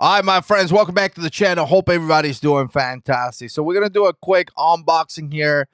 All right, my friends, welcome back to the channel. Hope everybody's doing fantastic. So we're going to do a quick unboxing here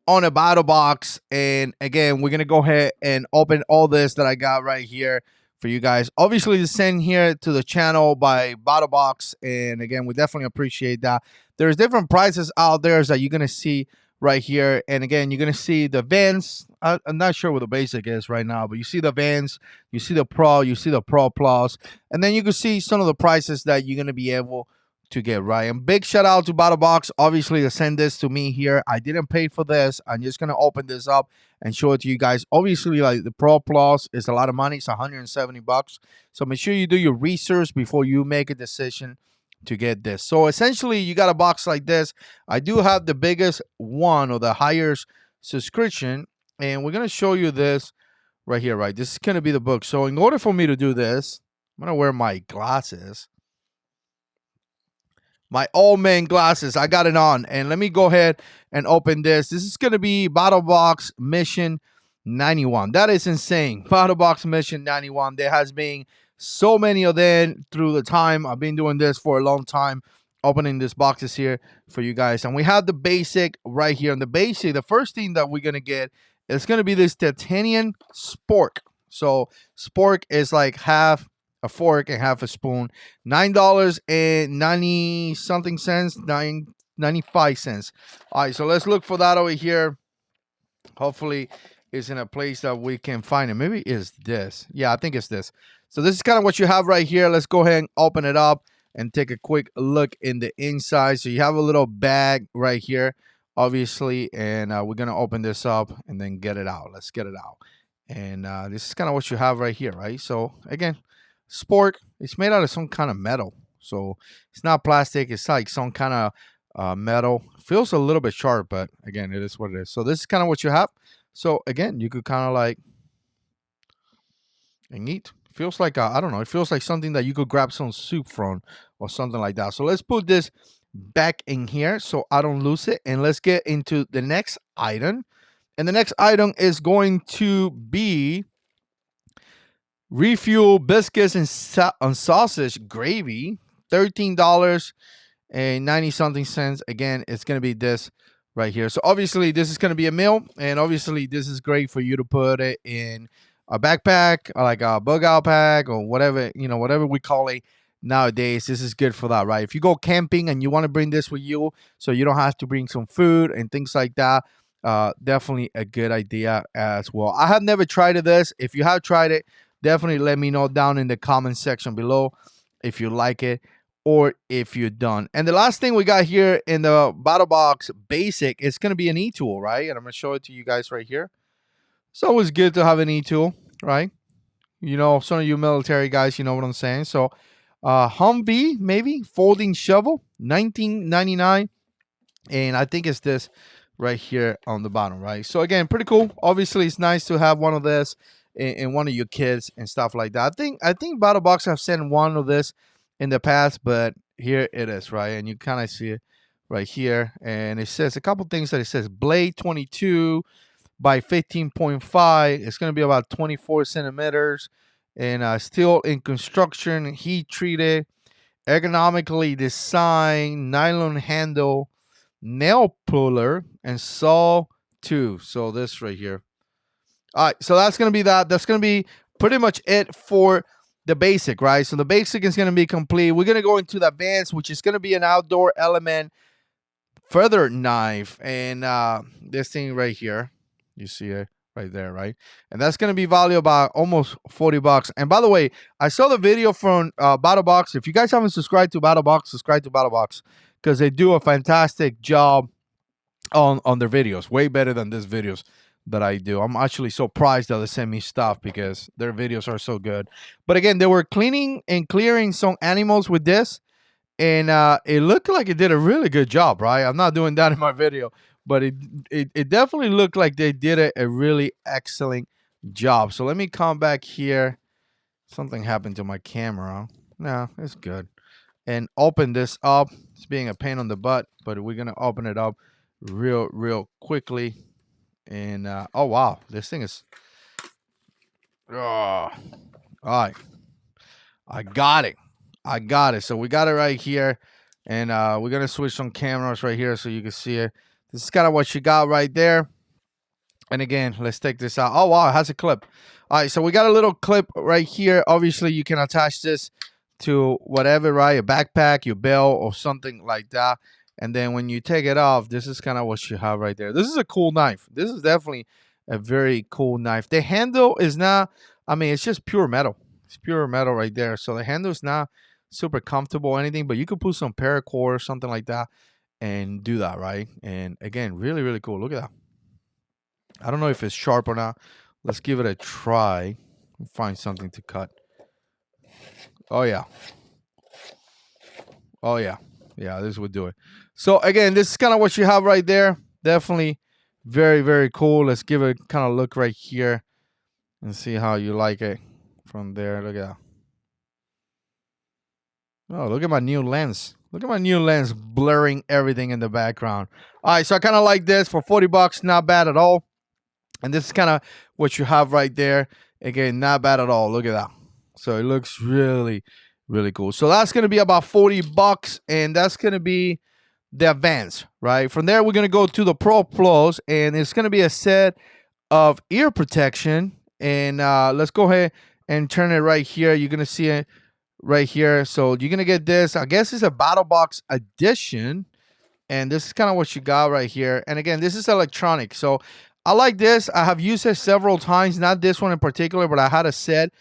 on a Battlbox. And again, we're going to go ahead and open all this that I got right here for you guys. Obviously, it's sent here to the channel by Battlbox. And again, we definitely appreciate that. There's different prices out there that you're going to see right here. And again, you're going to see the Vans. I'm not sure what the basic is right now, but you see the Vans, you see the Pro, you see the Pro Plus, and then you can see some of the prices that you're going to be able to get, right? And big shout out to Battlbox, obviously, to send this to me here. I didn't pay for this. I'm just going to open this up and show it to you guys. Obviously, like the Pro Plus is a lot of money. It's 170 bucks. So make sure you do your research before you make a decision to get this. So essentially, you got a box like this. I do have the biggest one, or the highest subscription, and we're going to show you this right here, right? This is going to be the book. So in order for me to do this, I'm going to wear my glasses. My old man glasses. I got it on. And let me go ahead and open this. This is going to be Battlbox Mission 91. That is insane. Battlbox Mission 91. There has been so many of them through the time. I've been doing this for a long time, opening these boxes here for you guys. And we have the basic right here. And the basic, the first thing that we're going to get is going to be this titanium spork. So spork is like half a fork and half a spoon. $9.90 something cents, 9.95 cents. All right, so let's look for that over here. Hopefully it's in a place that we can find it. Maybe it's this. Yeah, I think it's this. So this is kind of what you have right here. Let's go ahead and open it up and take a quick look in the inside. So you have a little bag right here, obviously, and we're gonna open this up and then get it out. Let's get it out. And this is kind of what you have right here, right? So again, Spork, it's made out of some kind of metal. So it's not plastic. It's like some kind of metal. Feels a little bit sharp, but again, it is what it is. So this is kind of what you have. So again, you could kind of like and eat. Feels like, I don't know. It feels like something that you could grab some soup from or something like that. So let's put this back in here so I don't lose it. And let's get into the next item. And the next item is going to be Refuel Biscuits and sausage gravy, $13.90 something cents. Again, it's going to be this right here. So obviously this is going to be a meal, and obviously this is great for you to put it in a backpack, or like a bug out pack, or whatever, you know, whatever we call it nowadays. This is good for that, right? If you go camping and you want to bring this with you so you don't have to bring some food and things like that, definitely a good idea as well. I have never tried this. If you have tried it, definitely let me know down in the comment section below if you like it or if you're done. And the last thing we got here in the Battlbox Basic is going to be an e-tool, right? And I'm going to show it to you guys right here. It's always good to have an e-tool, right? You know, some of you military guys, you know what I'm saying. So Humvee, maybe, folding shovel, $19.99. And I think it's this right here on the bottom, right? So again, pretty cool. Obviously, it's nice to have one of this in one of your kids and stuff like that. I think Battlbox have sent one of this in the past, but here it is, right? And you kind of see it right here, and it says a couple things that it says blade 22 by 15.5. It's going to be about 24 centimeters, and still in construction, heat treated, ergonomically designed, nylon handle, nail puller, and saw too. So this right here. All right, so that's going to be that. That's going to be pretty much it for the basic, right? So the basic is going to be complete. We're going to go into the advanced, which is going to be an outdoor element feather knife. And this thing right here, you see it right there, right? And that's going to be valued about almost 40 bucks. And by the way, I saw the video from Battlbox. If you guys haven't subscribed to Battlbox, subscribe to Battlbox, because they do a fantastic job on their videos. Way better than these videos that I do. I'm actually so surprised that they send me stuff because their videos are so good. But again, they were cleaning and clearing some animals with this, and it looked like it did a really good job, right? I'm not doing that in my video, but it definitely looked like they did a really excellent job. So let me come back here. Something happened to my camera. No, it's good. And open this up. It's being a pain on the butt, but we're gonna open it up real quickly. And oh wow, this thing is all right. I got it. I got it. So we got it right here. And we're going to switch some cameras right here so you can see it. This is kind of what you got right there. And again, let's take this out. Oh, wow, it has a clip. All right, so we got a little clip right here. Obviously, you can attach this to whatever, right? A backpack, your belt, or something like that. And then when you take it off, this is kind of what you have right there. This is a cool knife. This is definitely a very cool knife. The handle is not, I mean, it's just pure metal. It's pure metal right there. So the handle is not super comfortable or anything, but you could put some paracord or something like that and do that, right? And again, really, really cool. Look at that. I don't know if it's sharp or not. Let's give it a try. Find something to cut. Oh, yeah. Oh, yeah. Yeah, this would do it. So, again, this is kind of what you have right there. Definitely very, very cool. Let's give it kind of look right here and see how you like it from there. Look at that. Oh, look at my new lens. Look at my new lens blurring everything in the background. All right, so I kind of like this for $40. Not bad at all. And this is kind of what you have right there. Again, not bad at all. Look at that. So it looks really, really cool. So that's going to be about $40. And that's going to be the Advance, right? From there, we're going to go to the Pro Plus. And it's going to be a set of ear protection. And let's go ahead and turn it right here. You're going to see it right here. So you're going to get this. I guess it's a Battlbox edition. And this is kind of what you got right here. And again, this is electronic. So I like this. I have used it several times. Not this one in particular, but I had a set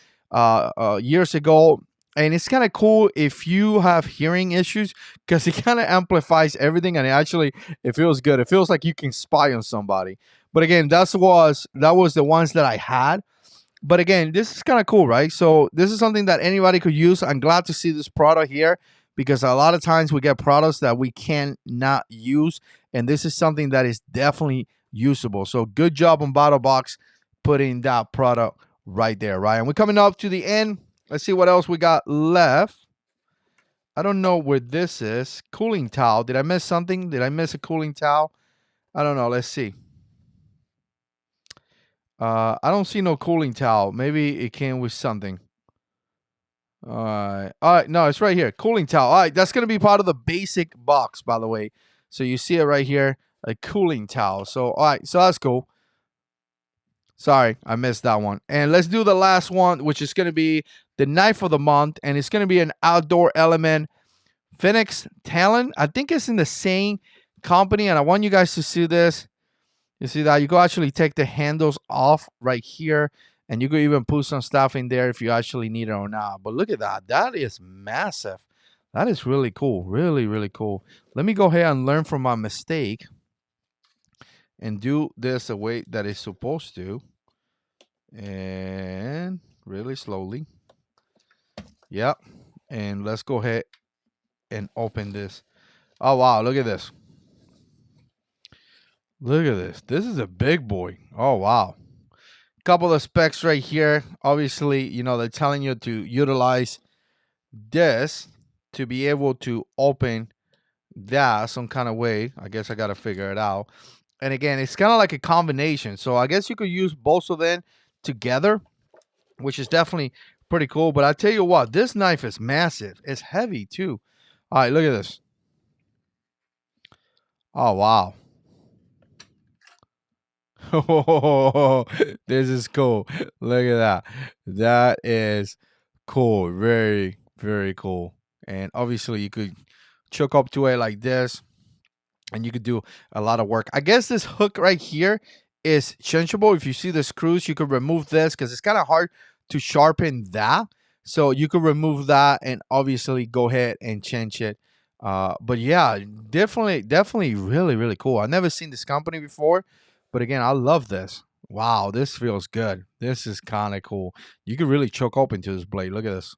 years ago. And it's kind of cool if you have hearing issues because it kind of amplifies everything. And it feels good. It feels like you can spy on somebody. But again, that was the ones that I had. But again, this is kind of cool, right? So this is something that anybody could use. I'm glad to see this product here because a lot of times we get products that we cannot use. And this is something that is definitely usable. So good job on Battlbox putting that product right there, right? And we're coming up to the end. Let's see what else we got left. I don't know where this is. Cooling towel. Did I miss something? Did I miss a cooling towel? I don't know. Let's see. I don't see no cooling towel. Maybe it came with something. All right. All right. No, it's right here. Cooling towel. All right. That's going to be part of the basic box, by the way. So you see it right here. A cooling towel. So, all right. So that's cool. Sorry, I missed that one. And let's do the last one, which is going to be the knife of the month. And it's going to be an outdoor element. Phoenix Talon. I think it's in the same company. And I want you guys to see this. You see that? You can actually take the handles off right here. And you could even put some stuff in there if you actually need it or not. But look at that. That is massive. That is really cool. Really, really cool. Let me go ahead and learn from my mistake. And do this the way that it's supposed to. And really slowly. Yep. And let's go ahead and open this. Oh, wow. Look at this. Look at this. This is a big boy. Oh, wow. Couple of specs right here. Obviously, you know, they're telling you to utilize this to be able to open that some kind of way. I guess I got to figure it out. And again, it's kind of like a combination. So I guess you could use both of them together, which is definitely pretty cool. But I tell you what, this knife is massive. It's heavy too. All right, look at this. Oh, wow. Oh, this is cool. Look at that. That is cool. Very, very cool. And obviously you could choke up to it like this and you could do a lot of work. I guess this hook right here is changeable. If you see the screws, you could remove this because it's kind of hard to sharpen that. So you could remove that and obviously go ahead and change it. But yeah, definitely really, really cool. I've never seen this company before. But again, I love this. Wow, this feels good. This is kind of cool. You can really choke open to this blade. Look at this.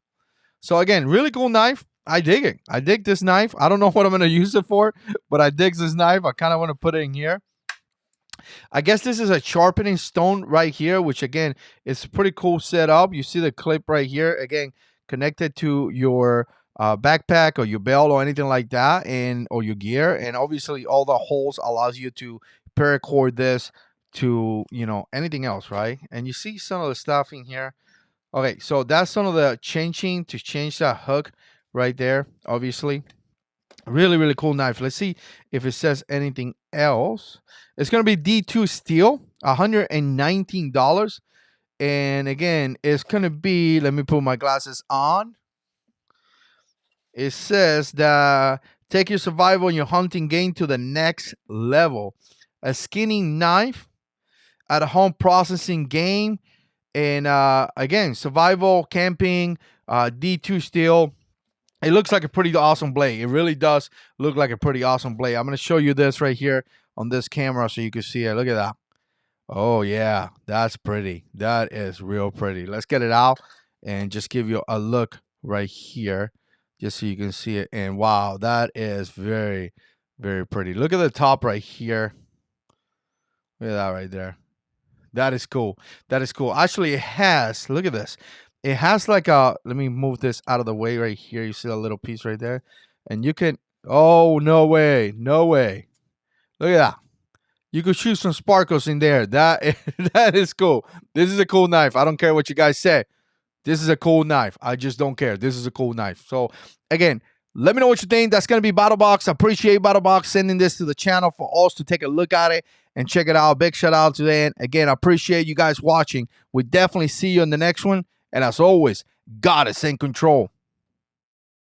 So again, really cool knife. I dig it. I dig this knife. I don't know what I'm going to use it for, but I dig this knife. I kind of want to put it in here. I guess this is a sharpening stone right here, which again, is pretty cool setup. You see the clip right here, again, connected to your backpack or your belt or anything like that, and or your gear. And obviously all the holes allows you to paracord this to, you know, anything else, right? And you see some of the stuff in here. Okay, so that's some of the changing to change that hook right there, obviously. Really, really cool knife. Let's see if it says anything else. It's going to be D2 steel, $119. And again, it's going to be, let me put my glasses on. It says that take your survival and your hunting game to the next level. A skinning knife at a home processing game. And again, survival, camping, D2 steel. It looks like a pretty awesome blade. It really does look like a pretty awesome blade. I'm going to show you this right here on this camera so you can see it. Look at that. Oh, yeah. That's pretty. That is real pretty. Let's get it out and just give you a look right here just so you can see it. And wow, that is very, very pretty. Look at the top right here. Look at that right there. That is cool. That is cool. Actually, it has, look at this. It has like a, let me move this out of the way right here. You see a little piece right there? And you can, oh, no way. No way. Look at that. You could shoot some sparkles in there. That is cool. This is a cool knife. I don't care what you guys say. This is a cool knife. I just don't care. This is a cool knife. So, again, let me know what you think. That's going to be Battlbox. I appreciate Battlbox sending this to the channel for us to take a look at it and check it out. Big shout out to them. Again, I appreciate you guys watching. We definitely see you in the next one. And as always, God is in control.